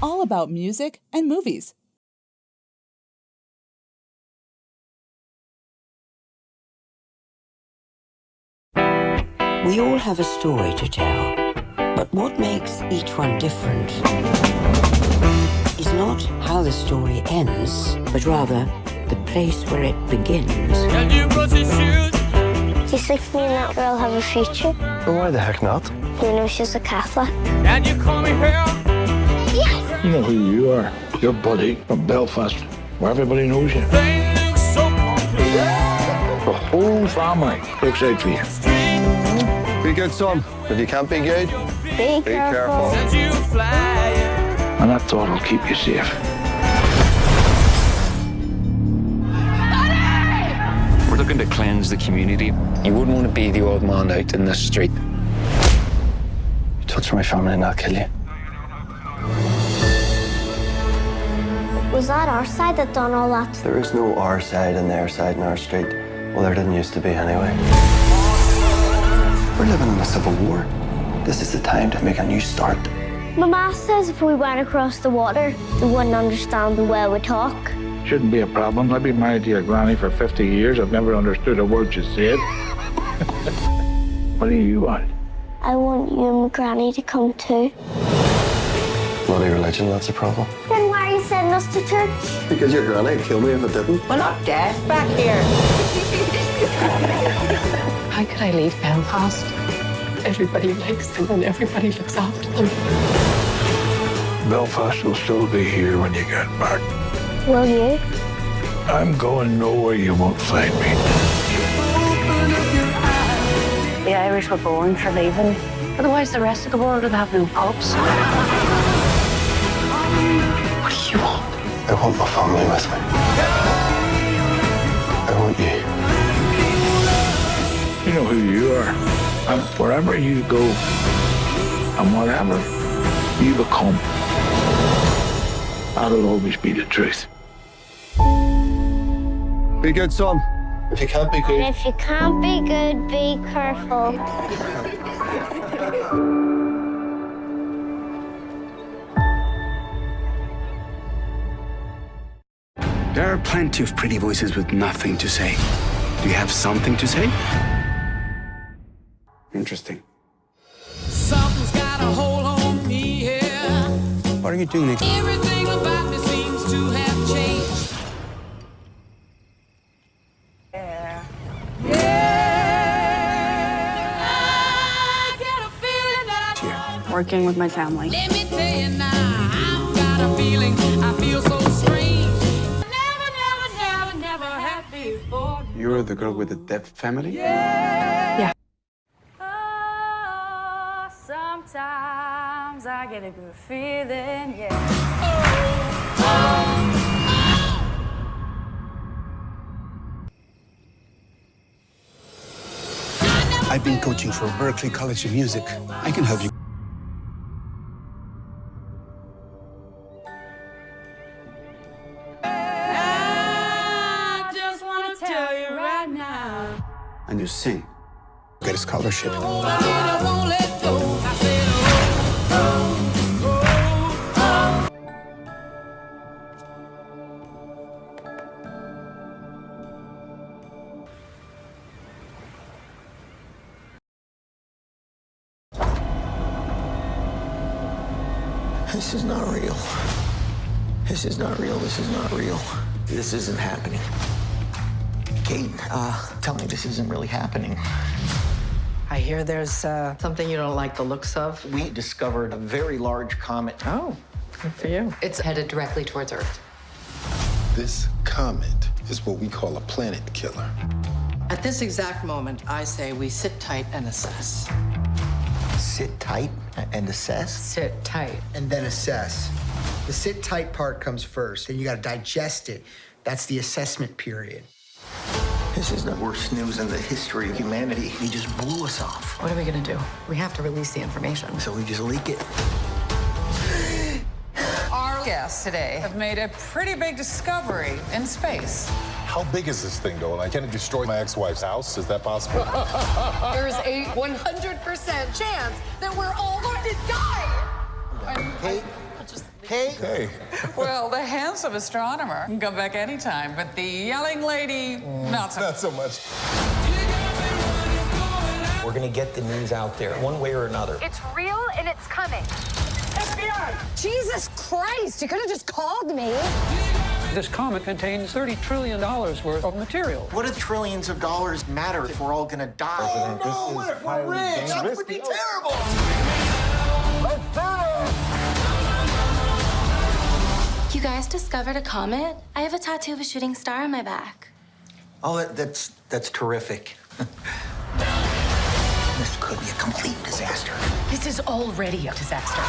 all about music and movies. We all have a story to tell, but what makes each one different is not how the story ends, but rather the place where it begins. Can you brush his shoes? Do you think me and that girl have a future? Well, why the heck not? You know she's a Catholic. Can you call me here? Yes! You know who you are. You're Buddy from Belfast, where everybody knows you. They look so complete. The whole family looks out for you. Be good, son. If you can't be good, Be careful. Send you flying. And that thought will keep you safe. We're looking to cleanse the community. You wouldn't want to be the old man out in the street. you touch my family and I'll kill you. Was that our side that done all that? There is no our side and their side in our street. Well, there didn't used to be anyway. We're living in a civil war. This is the time to make a new start. My ma says if we went across the water, they wouldn't understand the way we talk. Shouldn't be a problem. I've been married to your granny for 50 years. I've never understood a word you said. What do you want? I want you and my granny to come too. Bloody religion, that's a problem. Then why are you sending us to church? Because your granny would kill me if it didn't. We're not deaf back here. How could I leave Belfast? Everybody likes them and everybody looks after them. Belfast will still be here when you get back. Will you? I'm going nowhere you won't find me. The Irish were born for leaving. Otherwise, the rest of the world would have no hopes. What do you want? I want my family with me. I want you. You know who you are. And wherever you go, and whatever you become, that'll always be the truth. Be good, son. If you can't be good. And if you can't be good, be careful. There are plenty of pretty voices with nothing to say. Do you have something to say? Interesting. Something's got a hold on me here. What are you doing next? Everything about me seems to have changed. I get a feeling that Working with my family. Let me tell you now, I've got a feeling I feel so strange. Never had before. You're the girl with the deaf family? Yeah. Oh, sometimes I get a good feeling, yeah. I've been coaching for Berklee College of Music. I can help you. I just want to tell you right now. And you sing. Get a scholarship. I won't let go. I said, This is not real. This is not real. This is not real. This isn't happening. Kate, tell me this isn't really happening. I hear there's something you don't like the looks of. We discovered a very large comet. Oh, good for you. It's headed directly towards Earth. This comet is what we call a planet killer. At this exact moment, I say we sit tight and assess. Sit tight and assess? Sit tight. And then assess. The sit tight part comes first. Then you got to digest it. That's the assessment period. This is the worst news in the history of humanity. He just blew us off. What are we going to do? We have to release the information. So we just leak it. Our guests today have made a pretty big discovery in space. How big is this thing, Dolan? Can it destroy my ex-wife's house? Is that possible? There's a 100% chance that we're all going to die. Hey, okay? Hey. Well, the handsome astronomer can come back anytime, but the yelling lady, not so. Not so much. We're gonna get the news out there, one way or another. It's real and it's coming. FBI! Jesus Christ, you could have just called me. This comet contains $30 trillion worth of material. What do trillions of dollars matter if we're all gonna die? Oh, no, what if we're rich? That would be terrible. You guys discovered a comet? I have a tattoo of a shooting star on my back. Oh, that's terrific. This could be a complete disaster. This is already a disaster.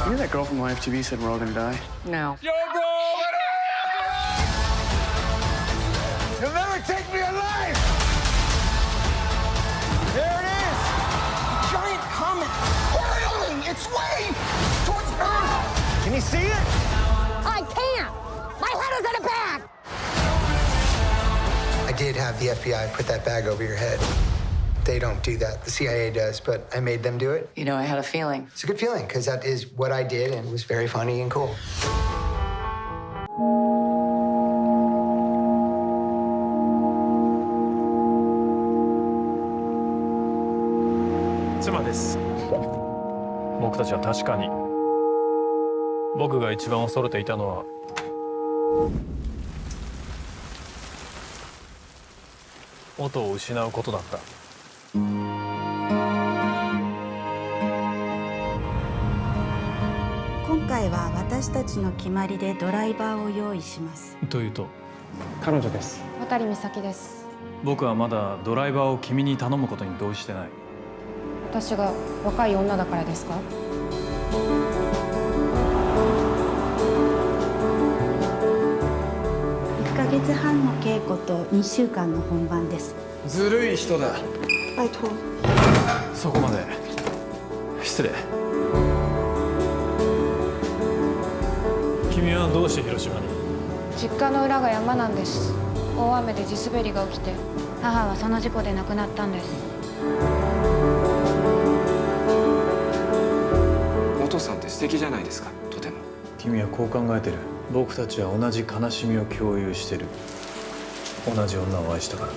You know that girl from Live TV said we're all gonna die? No. Yo, bro! You'll never take me alive! There it is! Giant comet hurling its way towards Earth! Can you see it? I can't. My head is in a bag. I did have the FBI put that bag over your head. They don't do that. The CIA does, but I made them do it. You know, I had a feeling. It's a good feeling, because that is what I did, and it was very funny and cool.妻です。僕たちは確かに僕が一番恐れていたのは音を失うことだった。今回は私たちの決まりでドライバーを用意します。というと、彼女です。渡美咲です。僕はまだドライバーを君に頼むことに同意してない。私が若い女だからですか？1ヶ月半の稽古と2週間の本番です。ずるい人だ。拜托。そこまで。失礼。君はどうして広島に？実家の裏が山なんです。大雨で地滑りが起きて、母はその事故で亡くなったんです。お父さんって素敵じゃないですか、とても。君はこう考えてる。僕たちは同じ悲しみを共有してる。同じ女を愛したから。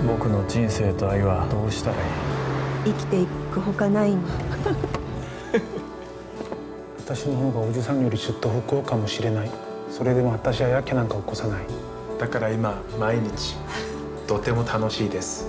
僕の人生と愛はどうしたらいい？生きていくほかないの。私の方がおじさんよりずっと不幸かもしれない。それでも私はやけなんか起こさない。だから今毎日とても楽しいです。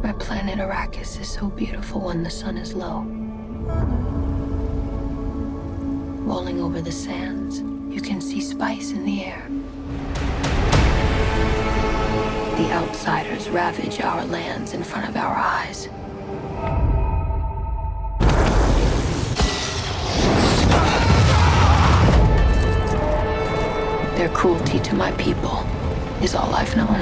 Our planet Arrakis is so beautiful when the sun is low. Rolling over the sands, you can see spice in the air. The outsiders ravage our lands in front of our eyes. Their cruelty to my people is all I've known.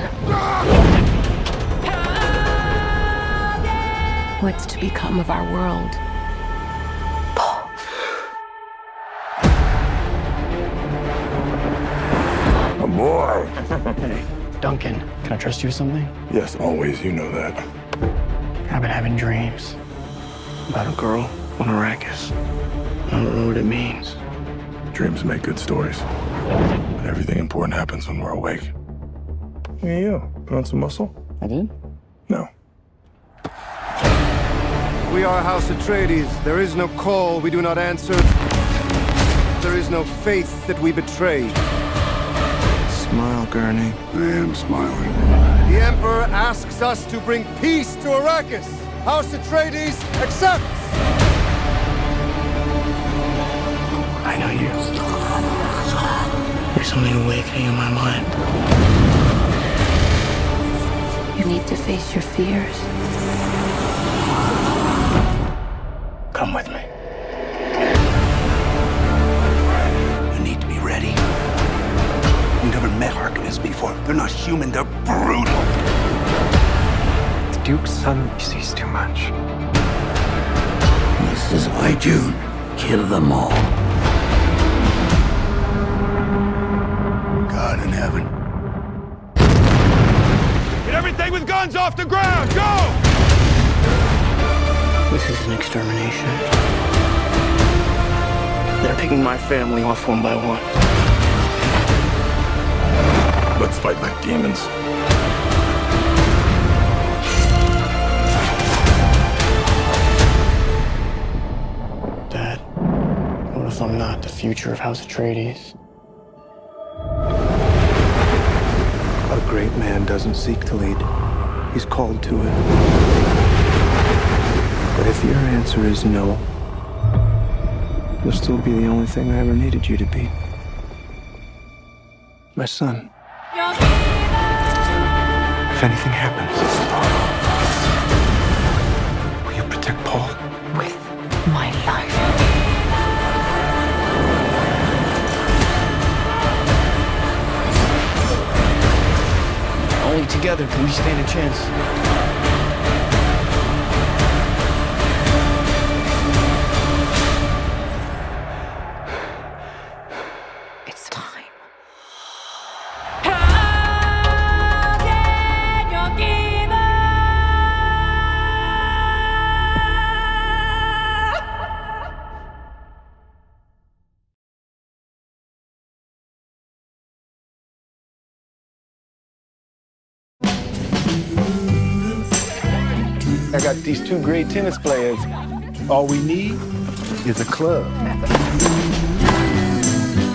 What's to become of our world? A boy. Hey, Duncan, can I trust you with something? Yes, always. You know that. I've been having dreams about a girl on Arrakis. I don't know what it means. Dreams make good stories. But everything important happens when we're awake. Hey, you. Put on some muscle? I did? No. We are House Atreides. There is no call we do not answer. There is no faith that we betray. Smile, Gurney. I am smiling. The Emperor asks us to bring peace to Arrakis. House Atreides accepts. I know you. There's something awakening in my mind. You need to face your fears. Come with me. human, they're brutal. The Duke's son sees too much. This is why, June. Kill them all. God in heaven. Get everything with guns off the ground! Go! This is an extermination. They're picking my family off one by one. Let's fight like demons. Dad, what if I'm not the future of House Atreides? A great man doesn't seek to lead. He's called to it. But if your answer is no, you'll still be the only thing I ever needed you to be. My son. If anything happens, will you protect Paul? With my life. Only together can we stand a chance. It's time. I got these two great tennis players. All we need is a club.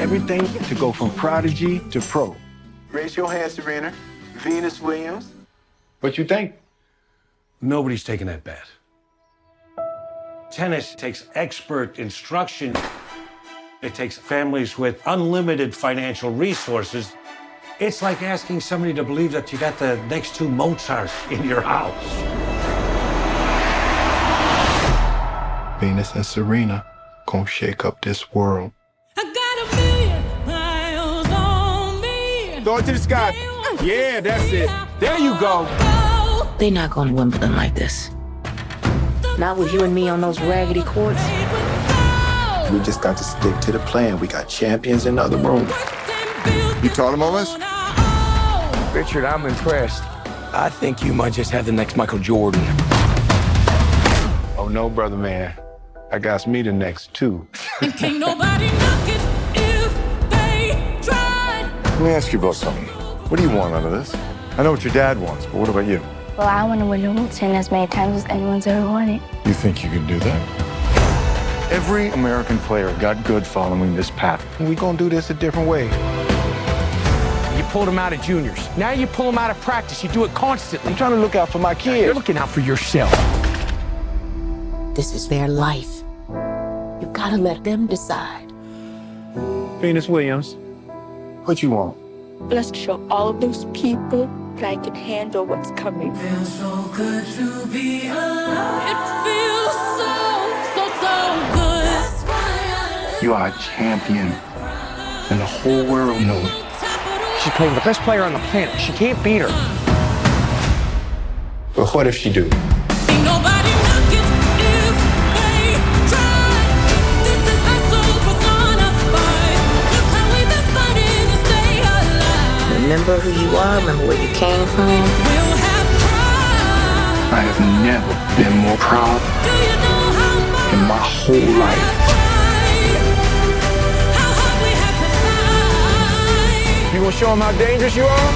Everything to go from prodigy to pro. Raise your hand, Serena. Venus Williams. What you think? Nobody's taking that bet. Tennis takes expert instruction. It takes families with unlimited financial resources. It's like asking somebody to believe that you got the next two Mozarts in your house. Venus and Serena gonna shake up this world. Throw it to the sky. Yeah, that's it. There you go. They're not going to Wimbledon like this. Not with you and me on those raggedy courts. We just got to stick to the plan. We got champions in the other room. You taught him all this? Richard, I'm impressed. I think you might just have the next Michael Jordan. Oh, no, brother man. I got me the next two. Can't nobody knock it if they try. Let me ask you about something. What do you want out of this? I know what your dad wants, but what about you? Well, I want to win Wimbledon as many times as anyone's ever won it. You think you can do that? Every American player got good following this path. We're gonna do this a different way. You pulled him out of juniors. Now you pull him out of practice. You do it constantly. I'm trying to look out for my kids. You're looking out for yourself. This is their life. You gotta let them decide. Venus Williams. What you want? Let's show all of those people that I can handle what's coming. Feels so good to be alive. It feels so good. You are a champion, and the whole world knows it. She's playing the best player on the planet. She can't beat her. But what if she do? Ain't nobody knock it if they try. This is hustle persona fight. Look how we've been fighting to stay alive. Remember who you are, remember where you came from. We'll have pride. I have never been more proud Do you know how much in my whole life. how hard we had to fight? You gonna show them how dangerous you are?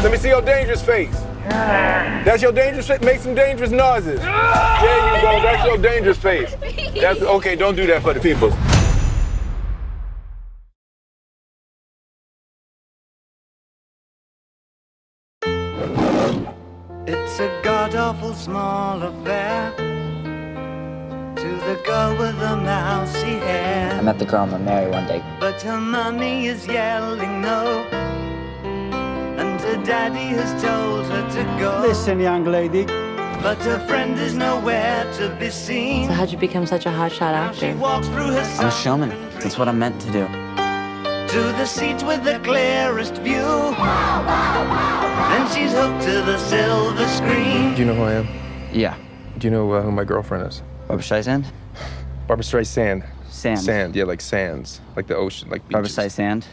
Let me see your dangerous face. That's your dangerous face. Make some dangerous noises. There you go. That's your dangerous face. That's okay. Don't do that for the people. It's a god-awful small affair to the girl with the mousy hair. I met the girl I'm gonna marry one day. But her mommy is yelling no, and her daddy has told her to go. Listen, young lady, but her friend is nowhere to be seen. So how'd you become such a hotshot actor? I'm a showman. That's what I'm meant to do. To the seat with the clearest view. Then she's hooked to the silver screen. Do you know who I am? Yeah. Do you know who my girlfriend is? Barbara Streisand? Barbara Streisand. Sand. Sand, yeah, like sands. Like the ocean, like beaches. Barbara Streisand?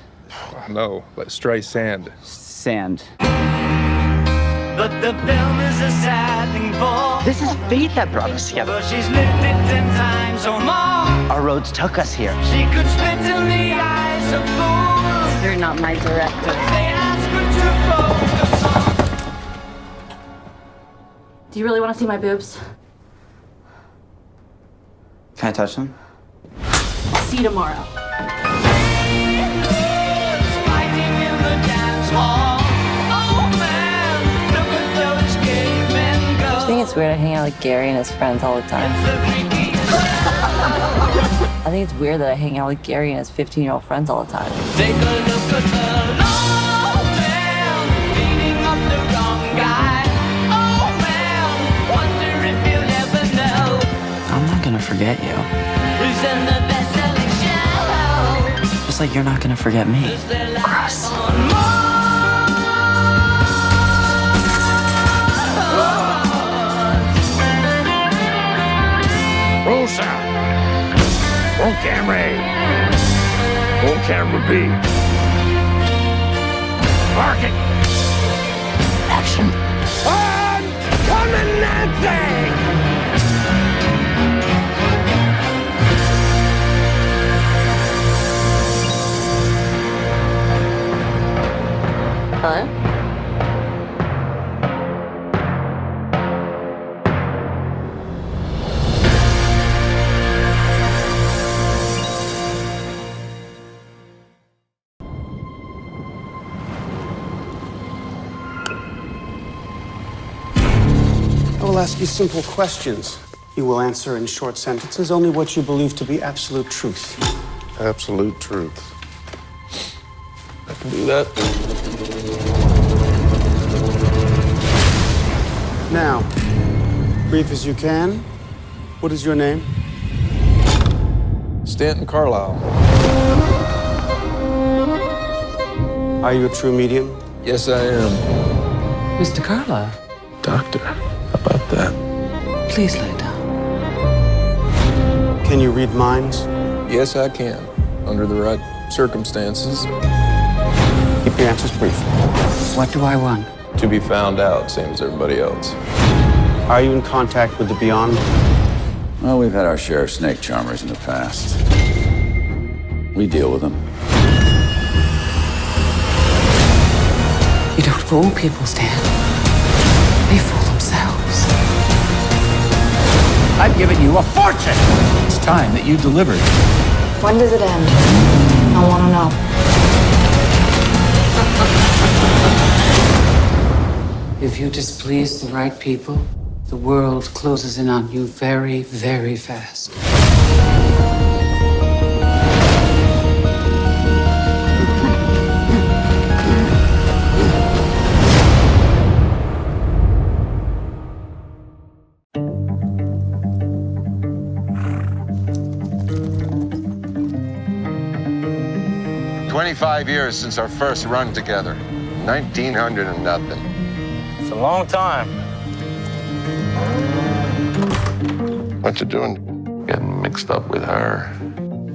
No, like Streisand. Sand. But the film is a sad thing for. This is fate that brought us together. But she's lived it 10 times or more. Our roads took us here. She could spit in the eyes of fools. You're not my director. They ask her to focus on. Do you really want to see my boobs? Can I touch them? See you tomorrow. Fighting in the dance hall. Oh man, look at those gay men go. I think it's weird I hang out with Gary and his friends all the time. I think it's weird that I hang out with Gary and his 15-year-old friends all the time. Take a look at the long man beating up the wrong guy. Oh man, wonder if you'll ever know I'm not gonna forget you. who's in the best-selling show. Just like you're not gonna forget me. Gross. Roll sound. Roll camera A. Roll camera B. Market. Action. I'm coming, Nancy! Hello? I will ask you simple questions. You will answer in short sentences only what you believe to be absolute truth. Absolute truth. I can do that. Now, brief as you can, what is your name? Stanton Carlisle. Are you a true medium? Yes, I am. Mr. Carlisle. Doctor, how about that? Please lay down. Can you read minds? Yes, I can. Under the right circumstances. Keep your answers brief. What do I want? To be found out, same as everybody else. Are you in contact with the beyond? Well, we've had our share of snake charmers in the past. We deal with them. You don't fool people, Stan. They fool themselves. I've given you a fortune! It's time that you delivered. When does it end? I want to know. If you displease the right people, the world closes in on you very, very fast. "25 years since our first run together. 1900 and nothing. It's a long time. What you doing? Getting mixed up with her.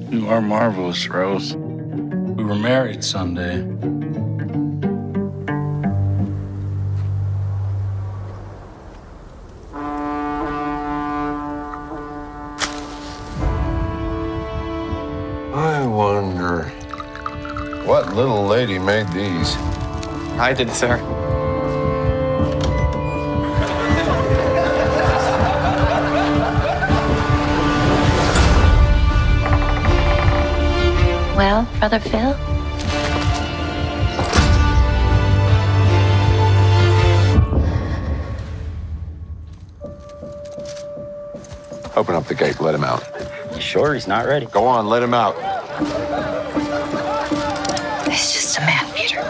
You are marvelous, Rose. We were married someday. I wonder what little lady made these. I did, sir. Well, Brother Phil? Open up the gate, let him out. You sure he's not ready? Go on, let him out. He's just a man, Peter.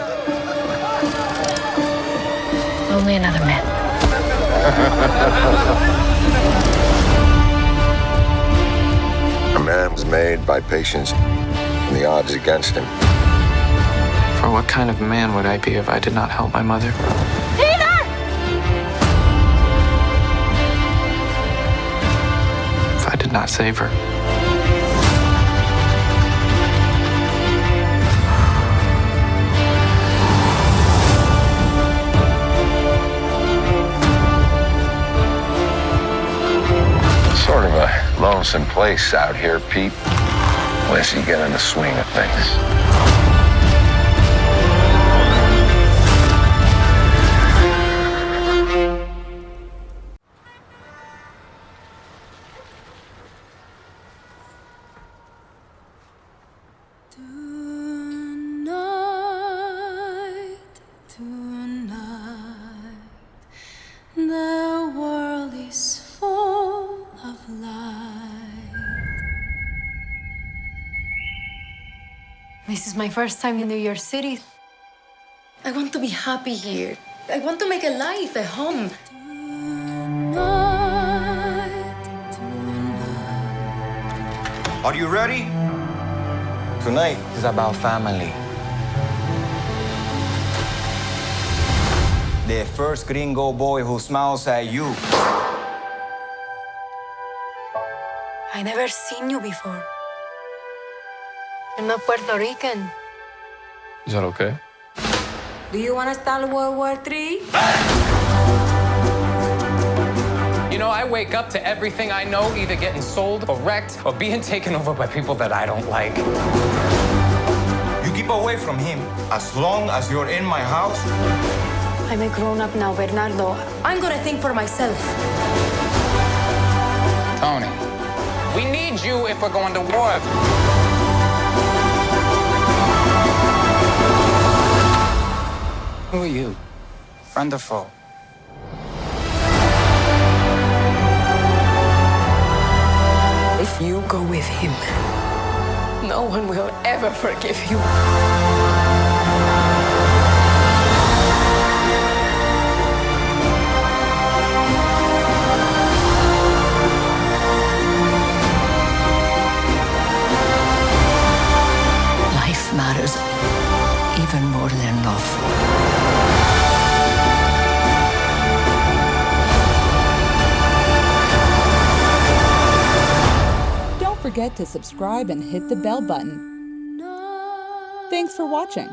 Only another man. A man was made by patience and the odds against him. For what kind of man would I be if I did not help my mother? If I did not save her? Sort of a lonesome place out here, Pete, unless you get in the swing of things. Tonight, the world is full of light. This is my first time in New York City. I want to be happy here. I want to make a life, a home. Are you ready? Tonight is about family. The first gringo boy who smiles at you. I never seen you before. You're not Puerto Rican. Is that okay? Do you want to start World War III? You know, I wake up to everything I know either getting sold or wrecked or being taken over by people that I don't like. You keep away from him as long as you're in my house. I'm a grown-up now, Bernardo. I'm gonna think for myself. Tony, we need you if we're going to war. Who are you? Friend or foe? If you go with him, no one will ever forgive you. Life matters even more than love. Don't forget to subscribe and hit the bell button. Thanks for watching.